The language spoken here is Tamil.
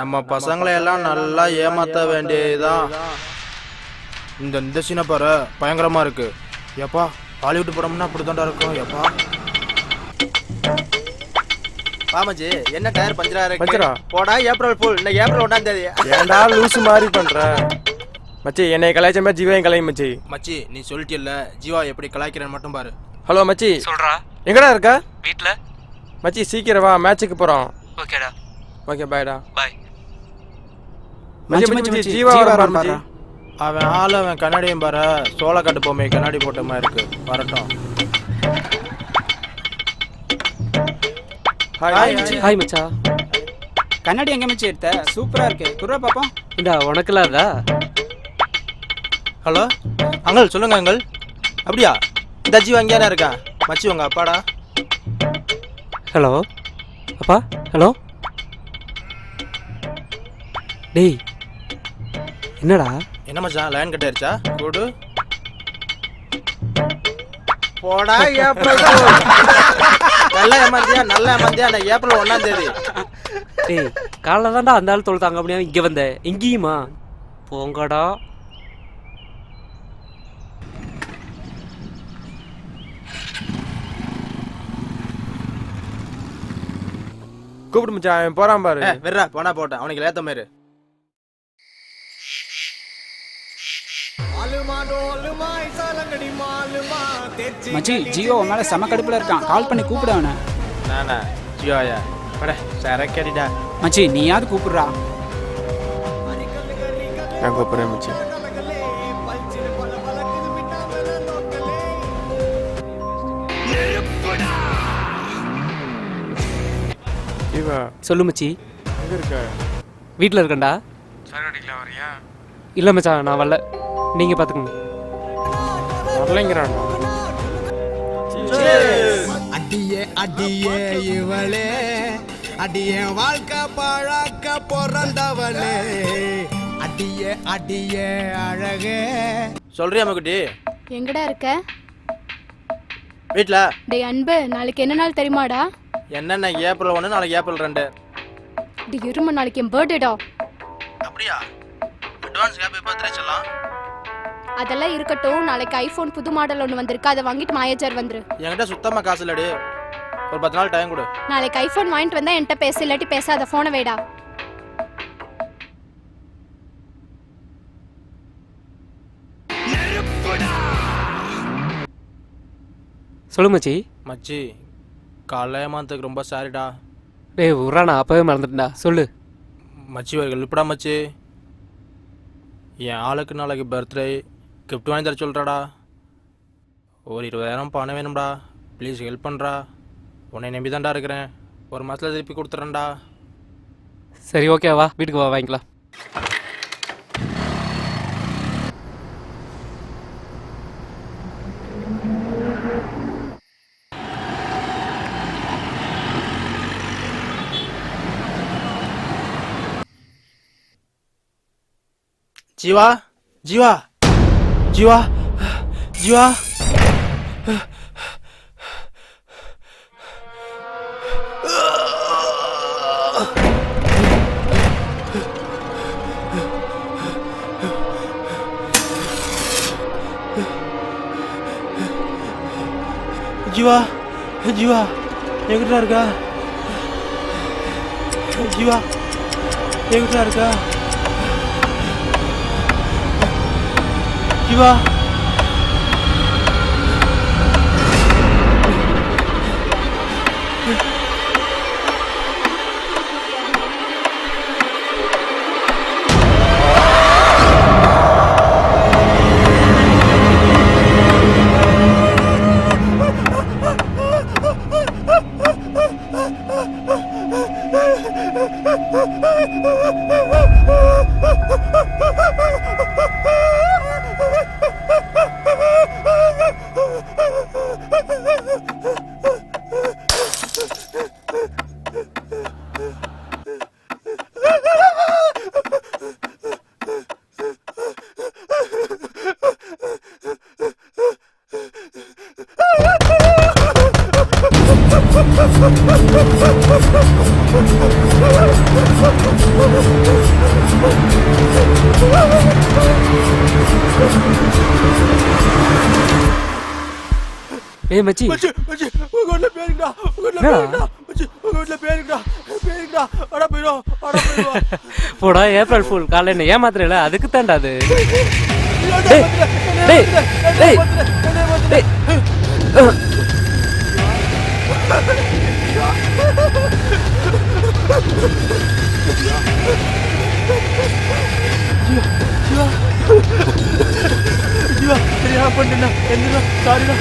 நம்ம பசங்களை எல்லாம் நல்லா ஏமாத்த வேண்டியதுதான். இந்த இந்த சீனை பாரு, பயங்கரமா இருக்கு. எப்பா ஹாலிவுட் படம்னா அப்படித்தாண்டா இருக்கும். எப்பா பாமஜி, என்ன டயர் பஞ்சரா இருக்கு? போடா ஏப்ரல் ஃபுல். இன்னைக்கு ஏப்ரல் 1ஆம் தேதி. ஏன்டா லூசு மாதிரி பண்ற? மச்சி என்னை கலாய்ச்ச மாதிரி ஜீவாயும் கலாயும் மச்சி. மச்சி நீ சொல்லிட்டில்ல, ஜீவா எப்படி கலாய்க்கிறேன்னு மட்டும் பாரு. ஹலோ மச்சி. சொல்றா. எங்கடா இருக்க? வீட்ல. மச்சி சீக்கிரம் வா, மேட்சுக்கு போறோம். ஓகேடா. ஓகே பாய்டா. பாய். மச்சி மச்சி ஜீவா வர பாரு. அவன் ஆளு அவன் கண்ணாடியும் பாரு, சோளக்காட்டு பொம்மை கண்ணாடி போட்ட மாதிரி இருக்கு. வரட்டும். ஹாய் மச்சா. கண்ணாடி எங்க மச்சி எடுத்த? சூப்பரா இருக்கு. குர்ரா பாப்போம். இந்தா உனக்குலாம் இதா? ஹலோ அங்கிள், சொல்லுங்க அங்கிள். அப்படியா? இந்த ஜீவா அங்கேயானே இருக்கா? மச்சி உங்க அப்பாடா. ஹலோ அப்பா. ஹலோ டேய், என்னடா? என்ன மச்சான் லைன் கட் ஆயிருச்சா? கூடு போடா ஏப்ரல். நல்ல ஏமாந்தியா, நல்ல ஏமாந்தியா. நான் ஏப்ரல் 1ஆம் தேதி. டேய் காலைல தான்டா அந்த ஆள் தொழுத்தாங்க அப்படியா இங்கே வந்த? எங்கேயுமா போங்கடா. கூப்பிட்டு மச்சான், அவன் போறான் பாரு. வெறா போனா போட்டேன், அவனுக்கு லேத்த மாதிரி. மச்சி ஜியோ உன் மேல செம கடுப்புல இருக்கான். கால் பண்ணி கூப்பிடு அவனை. நானா ஜியோயா? பட சரக்கடிடா. மச்சி நீயாவது கூப்பிடுறா. நான் கூப்பிடுறேன் மச்சி. ஜீவா சொல்லு மச்சி. எங்க இருக்க? வீட்டில் இருக்கேன்டா. சரக்கடிக்கலாம் வரியா? இல்லை மச்சான் நான் வரல, நீங்கள் பார்த்துக்கோங்க. வரலைங்கிறான். அடியே அடியே இவளே, அடியே வாழ்க்கை பழக்க பிறந்தவளே, அடியே அடியே அழகே. சொல்றியா மகுட்டி? எங்கடா இருக்க? வீட்ல. டேய் அன்பு, நாளைக்கு என்ன நாள் தெரியுமாடா? என்னென்ன ஏப்ரல் 1, நாளைக்கு ஏப்ரல் 2. டேய் இரும, நாளைக்கு என் பர்த்டேடா. அப்படியா? அட்வான்ஸ் ஹேப்பி பர்த்டே சொல்லலாம். அதெல்லாம் இருக்கட்டும், நாளைக்கு ஐபோன் புது மாடல் ஒன்று வந்திருக்கு, அதை வாங்கிட்டு மாயாஜர் வந்துரு. என்கிட்ட சுத்தமா காசு இல்லடி, ஒரு 10 நாள் டைம் கொடு. நாளைக்கு ஐபோன் வாங்கிட்டு வந்தா என்கிட்ட பேச, இல்லாட்டி பேசாத. போனை வைடா. சொல்லு மச்சி. மச்சி காலைல ஏமாத்துக்கு ரொம்ப சாரிடா. டேய் உரா, நான் அப்பவே மறந்துட்டேன்டா. சொல்லு மச்சி வரைகள் இப்படா மச்சி. என் ஆளுக்கு நாளைக்கு பர்த்டே, கிஃப்ட் வாங்கி தர சொல்கிறாடா. ஒரு 20,000 பணம் வேணும்டா, ப்ளீஸ் ஹெல்ப் பண்ணுறா. உன்னை நம்பி தான்டா இருக்கிறேன். ஒரு மாதத்தில் திருப்பி கொடுத்துட்றேன்டா. சரி ஓகே, வா வீட்டுக்கு வா, வாங்கிக்கலாம். ஜீவா ஜீவா ஜீவா ஜீவா. ஜீவா ஜீவா எங்கிட்ட இருக்கா? ஜீவா எங்கிட்ட இருக்கா? ஜீவா ஏய் மச்சி மச்சி மச்சி உங்க வீட்ல பேருங்கடா உங்க வீட்ல என்னடா? பேருங்கடா மச்சி உங்க வீட்ல பேருங்கடா பேருங்கடா அட போயிடும் போடா ஏப்ரல் ஃபூல் காலைல என்ன ஏமாத்துறல அதுக்கு தான்டா அது டேய் டேய் டேய் டேய் ஜீவா தெரியாம பண்ணிட்டேன்டா என்னடா சாரிடா